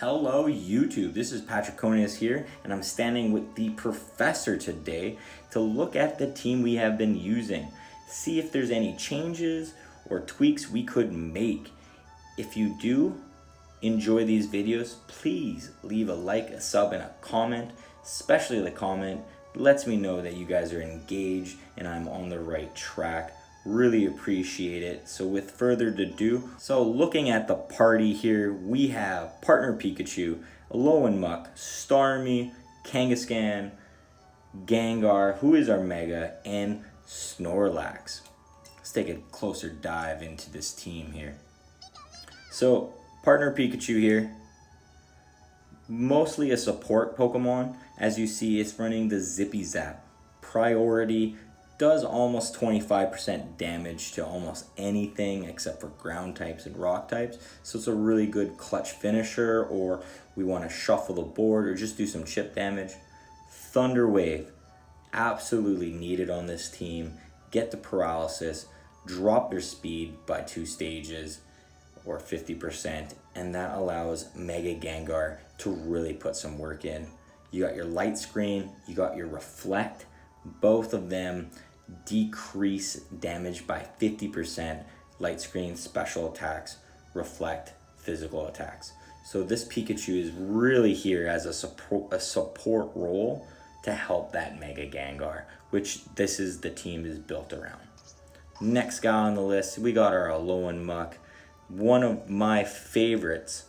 Hello YouTube, this is Patriconius here, and I'm standing with the professor today to look at the team we have been using, see if there's any changes or tweaks we could make. If you do enjoy these videos, please leave a like, a sub, and a comment. Especially the comment lets me know that you guys are engaged and I'm on the right track. Really appreciate it. So with further ado, looking at the party here, we have Partner Pikachu, Alolan, Starmie, Kangaskhan, Gengar, who is our Mega, and Snorlax. Let's take a closer dive into this team here. So Partner Pikachu here, mostly a support Pokemon. As you see, it's running the Zippy Zap. Priority, does almost 25% damage to almost anything except for ground types and rock types. So it's a really good clutch finisher, or we want to shuffle the board or just do some chip damage. Thunder Wave, absolutely needed on this team. Get the paralysis, drop their speed by 2 stages or 50%, and that allows Mega Gengar to really put some work in. You got your light screen, you got your reflect. Both of them decrease damage by 50%. Light screen, special attacks, reflect, physical attacks. So this Pikachu is really here as a support role to help that Mega Gengar, which this is the team is built around. Next guy on the list, we got our Alolan. One of my favorites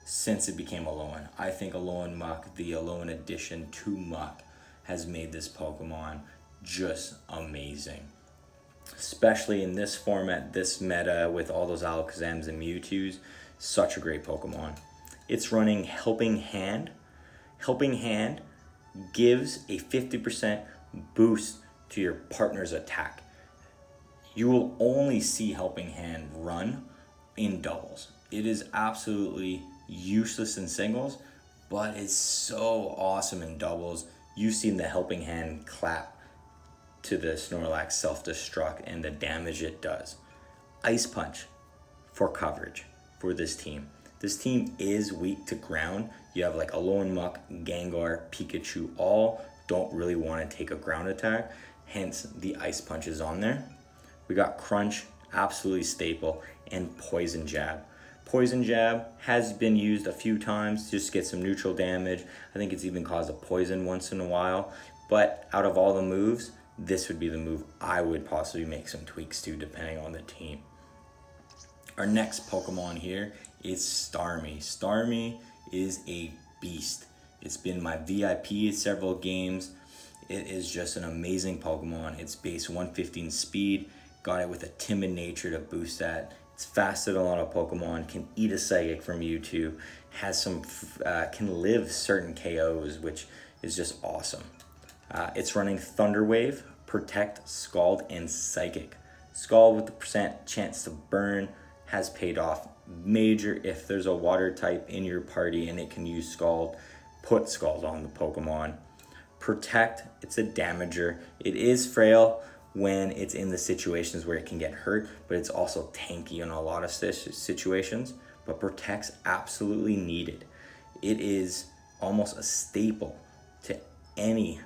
since it became Alolan. I think Alolan, the Alolan addition to Muck, has made this Pokemon just amazing. Especially in this format, this meta, with all those Alakazams and Mewtwo's. Such a great Pokemon. It's running Helping Hand. Helping Hand gives a 50% boost to your partner's attack. You will only see Helping Hand run in doubles. It is absolutely useless in singles, but it's so awesome in doubles. You've seen the Helping Hand clap to the Snorlax self-destruct and the damage it does. Ice Punch for coverage for this team. This team is weak to ground. You have like Alolan, Gengar, Pikachu, all don't really want to take a ground attack, hence the Ice Punch is on there. We got Crunch, absolutely staple, and Poison Jab. Poison Jab has been used a few times just to get some neutral damage. I think it's even caused a poison once in a while. But out of all the moves, this would be the move I would possibly make some tweaks to depending on the team. Our next Pokemon here is Starmie. Starmie is a beast. It's been my VIP at several games. It is just an amazing Pokemon. It's base 115 speed. Got it with a timid nature to boost that. It's faster than a lot of Pokemon, can eat a Psychic from Mewtwo, has some, can live certain KOs, which is just awesome. It's running Thunder Wave, Protect, Scald, and Psychic. Scald with the percent chance to burn has paid off major. If there's a water type in your party and it can use Scald, put Scald on the Pokemon. Protect, it's a damager. It is frail when it's in the situations where it can get hurt, but it's also tanky in a lot of situations. But Protect's absolutely needed. It is almost a staple to any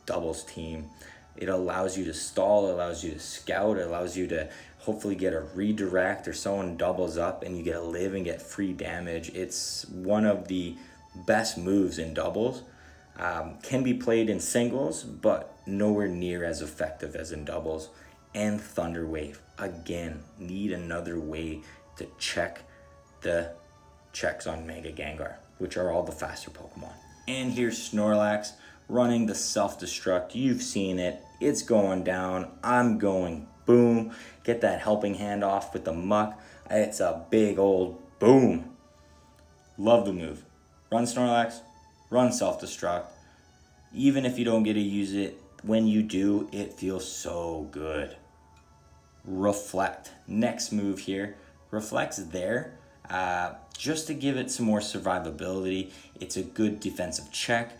doubles team. It allows you to stall, it allows you to scout, it allows you to hopefully get a redirect, or someone doubles up and you get a live and get free damage. It's one of the best moves in doubles. Can be played in singles, but nowhere near as effective as in doubles. And Thunder Wave, again, need another way to check the checks on Mega Gengar, which are all the faster Pokemon. And here's Snorlax running the self-destruct. You've seen it. It's going down. I'm going boom. Get that Helping Hand off with the Muck. It's a big old boom. Love the move. Run Snorlax, run self-destruct. Even if you don't get to use it, when you do, it feels so good. Reflect. Next move here. Reflect's there just to give it some more survivability. It's a good defensive check.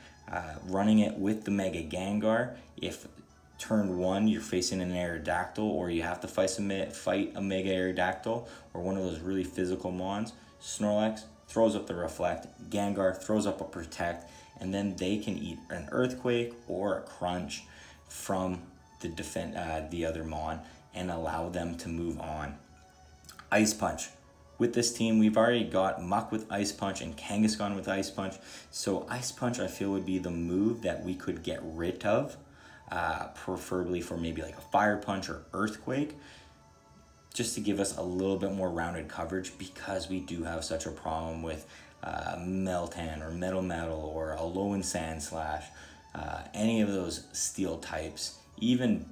Running it with the Mega Gengar, if turn 1 you're facing an Aerodactyl, or you have to fight a Mega Aerodactyl, or one of those really physical mons, Snorlax, throws up the reflect, Gengar throws up a protect, and then they can eat an earthquake or a crunch from the other mon and allow them to move on. Ice Punch. With this team, we've already got Muck with Ice Punch and Kangaskhan with Ice Punch. So Ice Punch, I feel, would be the move that we could get rid of, preferably for maybe like a Fire Punch or Earthquake, just to give us a little bit more rounded coverage, because we do have such a problem with Meltan or Metal or Alolan Sandslash, any of those steel types, even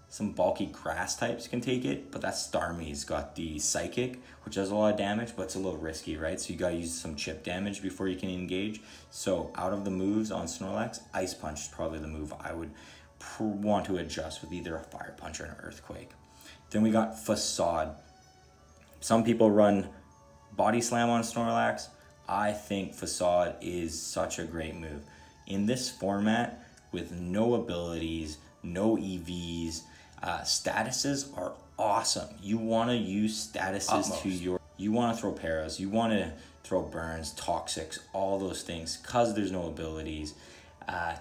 some bulky grass types can take it, but that Starmie's got the Psychic, which does a lot of damage, but it's a little risky, right? So you gotta use some chip damage before you can engage. So out of the moves on Snorlax, Ice Punch is probably the move I would want to adjust with either a Fire Punch or an Earthquake. Then we got Facade. Some people run Body Slam on Snorlax. I think Facade is such a great move. In this format, with no abilities, no EVs, statuses are awesome. You want to use statuses you want to throw Paras, you want to throw Burns, Toxics, all those things, because there's no abilities.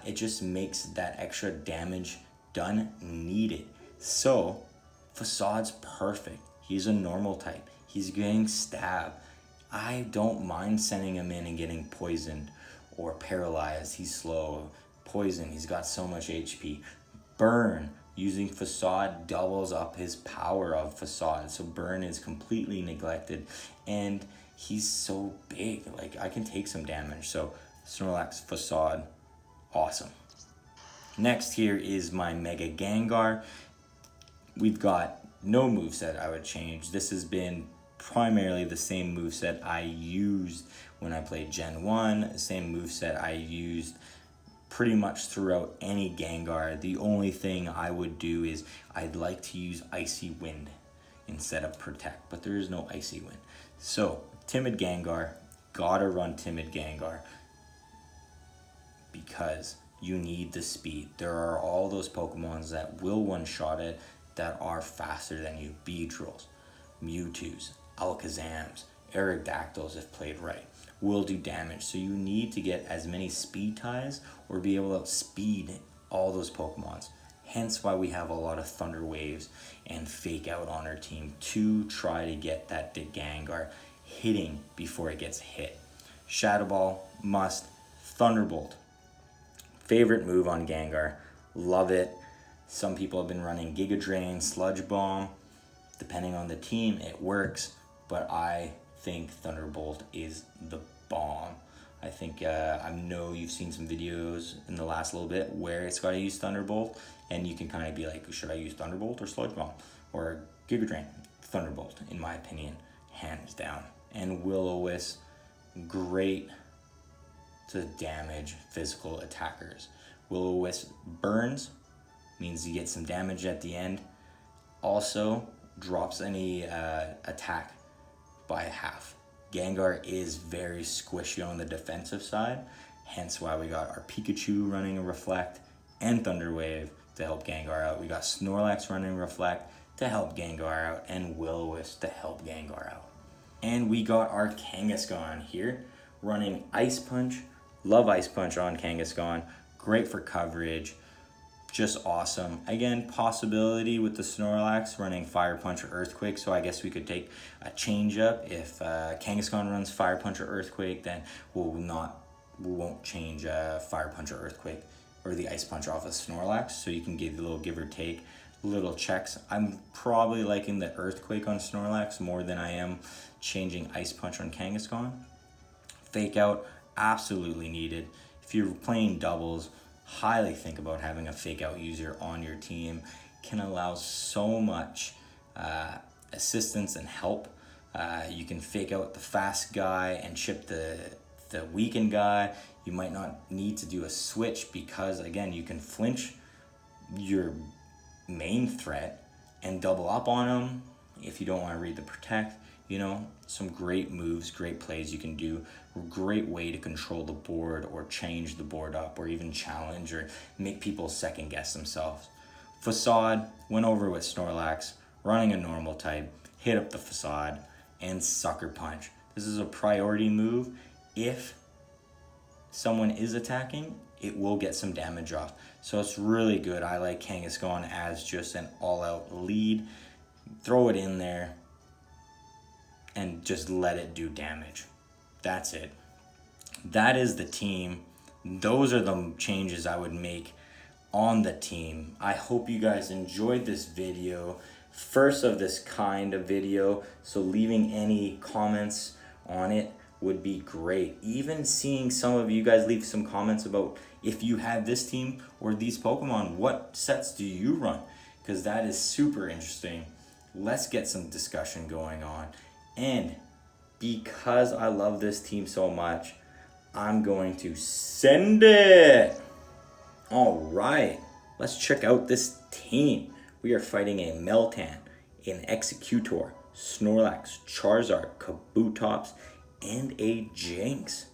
It just makes that extra damage done needed. So Facade's perfect. He's a normal type. He's getting Stab. I don't mind sending him in and getting poisoned or paralyzed. He's slow. Poison, he's got so much HP. Burn, using Facade doubles up his power of Facade. So Burn is completely neglected, and he's so big. Like, I can take some damage. So Snorlax, Facade, awesome. Next here is my Mega Gengar. We've got no moveset I would change. This has been primarily the same moveset I used when I played Gen 1, same moveset I used pretty much throughout any Gengar. The only thing I would do is I'd like to use Icy Wind instead of Protect, but there is no Icy Wind. So Timid Gengar, gotta run Timid Gengar because you need the speed. There are all those Pokemons that will one-shot it that are faster than you. Beedrills, Mewtwo's, Alakazams, Aerodactyls, if played right, will do damage. So you need to get as many speed ties or be able to outspeed all those Pokemons. Hence why we have a lot of Thunder Waves and Fake Out on our team to try to get that Gengar hitting before it gets hit. Shadow Ball, must. Thunderbolt, favorite move on Gengar. Love it. Some people have been running Giga Drain, Sludge Bomb. Depending on the team, it works, but I think Thunderbolt is the bomb. I think I know you've seen some videos in the last little bit where it's got to use Thunderbolt, and you can kind of be like, should I use Thunderbolt or Sludge Bomb or Giga Drain? Thunderbolt, in my opinion, hands down. And Will-O-Wisp, great to damage physical attackers. Will-O-Wisp burns, means you get some damage at the end. Also drops any attack by half. Gengar is very squishy on the defensive side, hence why we got our Pikachu running a Reflect and Thunder Wave to help Gengar out. We got Snorlax running Reflect to help Gengar out, and Will-O-Wisp to help Gengar out. And we got our Kangaskhan here running Ice Punch. Love Ice Punch on Kangaskhan. Great for coverage. Just awesome. Again, possibility with the Snorlax running Fire Punch or Earthquake, so I guess we could take a change up. If Kangaskhan runs Fire Punch or Earthquake, then we won't change Fire Punch or Earthquake or the Ice Punch off of Snorlax, so you can get a little give or take, little checks. I'm probably liking the Earthquake on Snorlax more than I am changing Ice Punch on Kangaskhan. Fake Out, absolutely needed. If you're playing doubles, highly think about having a Fake Out user on your team. Can allow so much assistance and help. You can fake out the fast guy and chip the weakened guy. You might not need to do a switch because, again, you can flinch your main threat and double up on him if you don't want to read the Protect. You know, some great moves, great plays you can do. Great way to control the board or change the board up or even challenge or make people second guess themselves. Facade, went over with Snorlax, running a normal type, hit up the Facade, and Sucker Punch. This is a priority move. If someone is attacking, it will get some damage off. So it's really good. I like Kangaskhan as just an all-out lead. Throw it in there and just let it do damage. That's it. That is the team. Those are the changes I would make on the team. I hope you guys enjoyed this video. First of this kind of video. So leaving any comments on it would be great. Even seeing some of you guys leave some comments about if you have this team or these Pokemon, what sets do you run? Because that is super interesting. Let's get some discussion going on. And because I love this team so much, I'm going to send it. All right, let's check out this team. We are fighting a Meltan, an Executor, Snorlax, Charizard, Kabutops, and a Jinx.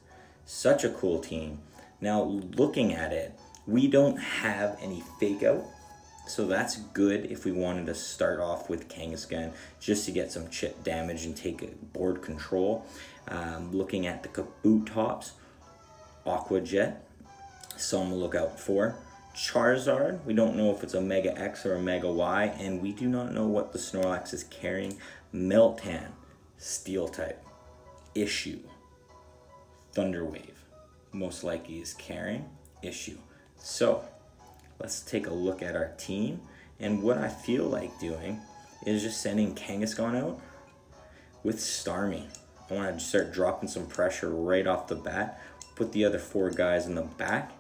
Such a cool team. Now, looking at it, we don't have any Fake Out. So that's good if we wanted to start off with Kangaskhan just to get some chip damage and take board control. Looking at the Kabutops, Aqua Jet, some to look out for. Charizard, we don't know if it's a Mega X or a Mega Y, and we do not know what the Snorlax is carrying. Meltan, Steel type. Issue, Thunder Wave, most likely is carrying. Issue. So let's take a look at our team, and what I feel like doing is just sending Kangaskhan out with Starmie. I want to start dropping some pressure right off the bat, put the other 4 guys in the back,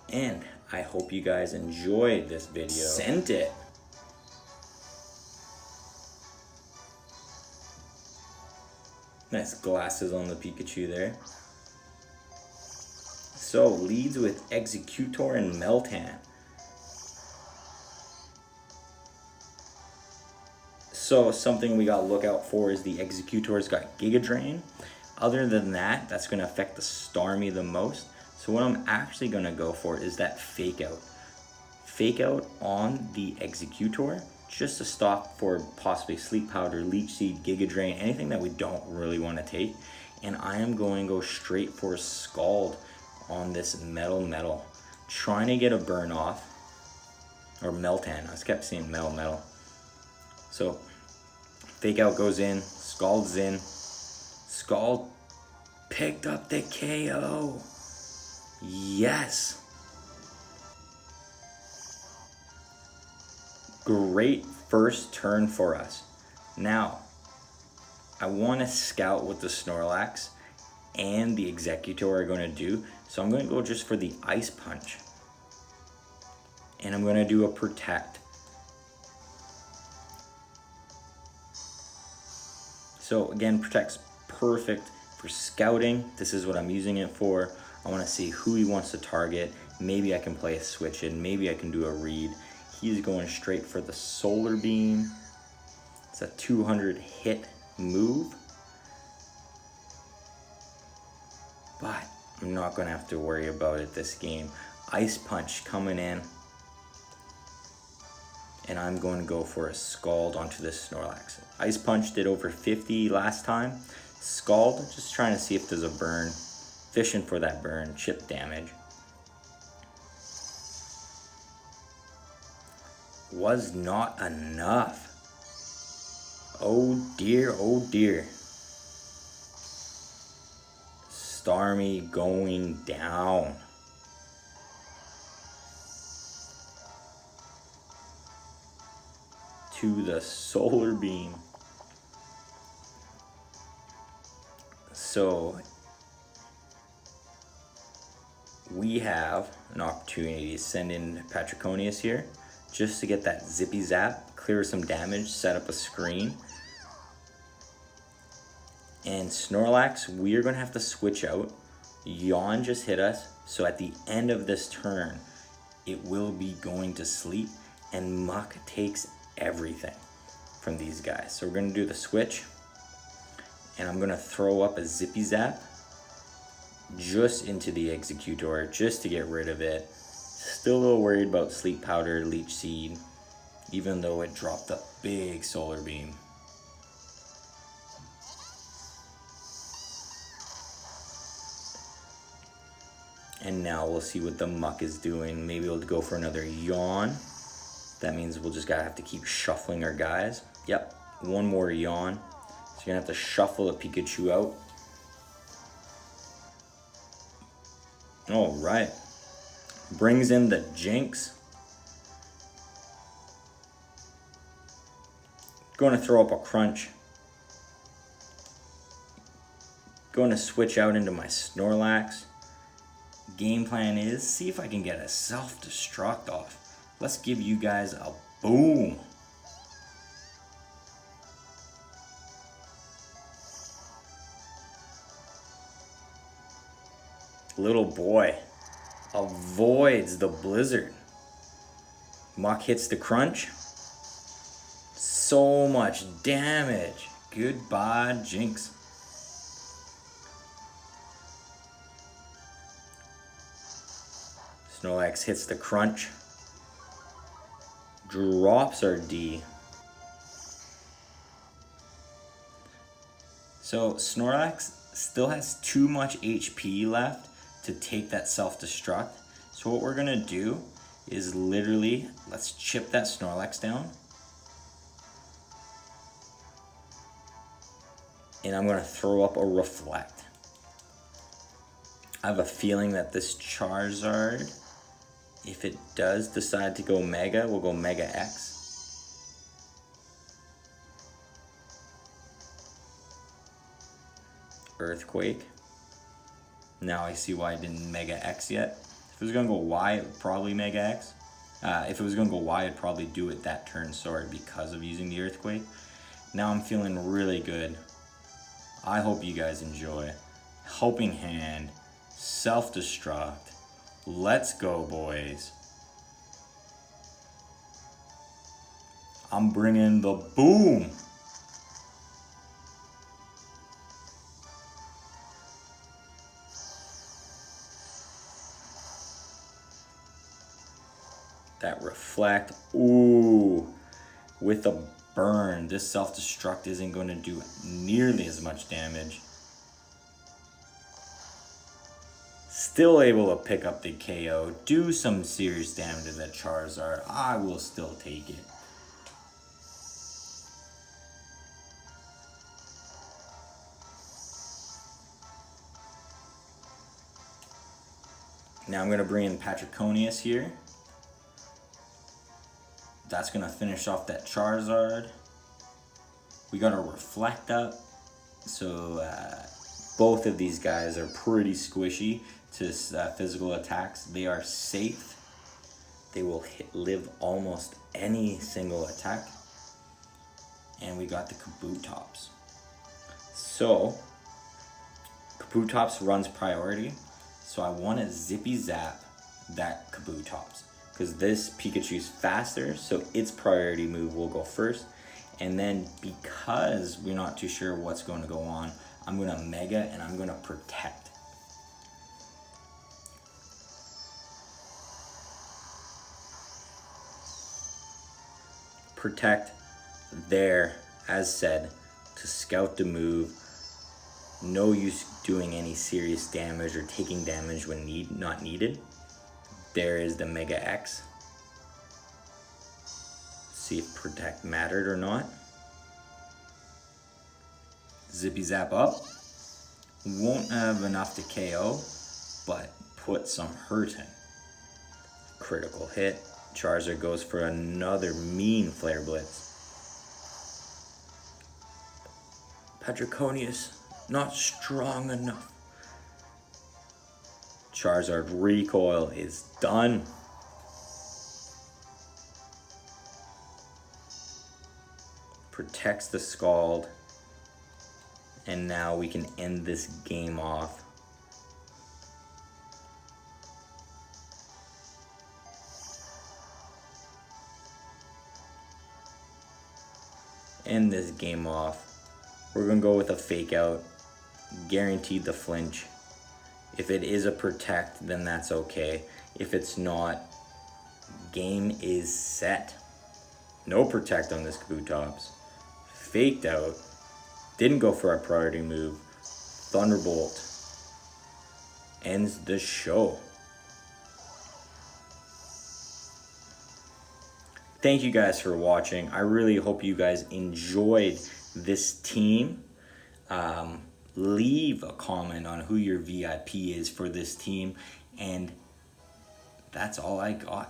and I hope you guys enjoyed this video. Sent it. Nice glasses on the Pikachu there. So, leads with Executor and Meltan. So, something we gotta look out for is the Executor's got Giga Drain. Other than that, that's gonna affect the Starmie the most. So what I'm actually gonna go for is that Fake Out. Fake Out on the Executor, just to stop for possibly Sleep Powder, Leech Seed, Giga Drain, anything that we don't really want to take. And I am going to go straight for Scald on this Metal. Trying to get a burn off. Or Meltan, I just kept saying Metal. So, Fake Out goes in, Scald's in. Scald picked up the KO. Yes. Great first turn for us. Now, I want to scout what the Snorlax and the Executor are going to do. So I'm going to go just for the Ice Punch. And I'm going to do a Protect. So again, Protect's perfect for scouting. This is what I'm using it for. I want to see who he wants to target. Maybe I can play a switch in. Maybe I can do a read. He's going straight for the Solar Beam. It's a 200 hit move. But I'm not going to have to worry about it this game. Ice Punch coming in. And I'm going to go for a Scald onto this Snorlax. Ice Punch did over 50 last time. Scald, just trying to see if there's a burn. Fishing for that burn, chip damage. Was not enough. Oh dear, oh dear. Starmie going down. To the Solar Beam. So we have an opportunity to send in Patriconius here just to get that Zippy Zap, clear some damage, set up a screen. And Snorlax, we're going to have to switch out. Yawn just hit us, so at the end of this turn, it will be going to sleep, and Muck takes everything from these guys. So we're going to do the switch, and I'm going to throw up a Zippy Zap just into the Executor, just to get rid of it. Still a little worried about Sleep Powder, Leech Seed, even though it dropped a big Solar Beam. And now we'll see what the muck is doing. Maybe we'll go for another yawn. That means we'll just gotta have to keep shuffling our guys. Yep, one more yawn. So you're gonna have to shuffle a Pikachu out. All right. Brings in the Jinx. Going to throw up a Crunch. Going to switch out into my Snorlax. Game plan is see if I can get a self-destruct off. Let's give you guys a boom. Little boy avoids the blizzard. Muck hits the Crunch. So much damage. Goodbye, Jinx. Snorlax hits the Crunch. Drops our D. So Snorlax still has too much HP left to take that self-destruct. So what we're gonna do is literally, let's chip that Snorlax down. And I'm gonna throw up a Reflect. I have a feeling that this Charizard, if it does decide to go Mega, we'll go Mega X. Earthquake. Now I see why I didn't Mega X yet. If it was gonna go Y, it would probably Mega X. If it was gonna go Y, I'd probably do it that turn, sorry, because of using the Earthquake. Now I'm feeling really good. I hope you guys enjoy. Helping Hand, Self-Destruct. Let's go, boys. I'm bringing the boom. That Reflect, ooh, with a burn. This self-destruct isn't going to do nearly as much damage. Still able to pick up the KO, do some serious damage to that Charizard. I will still take it. Now I'm going to bring in Patriconius here. That's going to finish off that Charizard. We got a Reflect up. So both of these guys are pretty squishy to physical attacks. They are safe. They will live almost any single attack. And we got the Kabutops. So Kabutops runs priority. So I want to Zippy Zap that Kabutops, because this Pikachu's faster, so its priority move will go first. And then because we're not too sure what's going to go on, I'm going to Mega and I'm going to Protect. Protect there, as said, to scout the move. No use doing any serious damage or taking damage when not needed. There is the Mega X. See if Protect mattered or not. Zippy Zap up. Won't have enough to KO, but put some hurt in. Critical hit. Charizard goes for another mean Flare Blitz. Patriconius, not strong enough. Charizard recoil is done. Protects the Scald. And now we can end this game off. End this game off. We're gonna go with a Fake Out. Guaranteed the flinch. If it is a Protect, then that's okay. If it's not, game is set. No Protect on this Kabutops. Faked Out. Didn't go for our priority move. Thunderbolt ends the show. Thank you guys for watching. I really hope you guys enjoyed this team. Leave a comment on who your VIP is for this team. And that's all I got.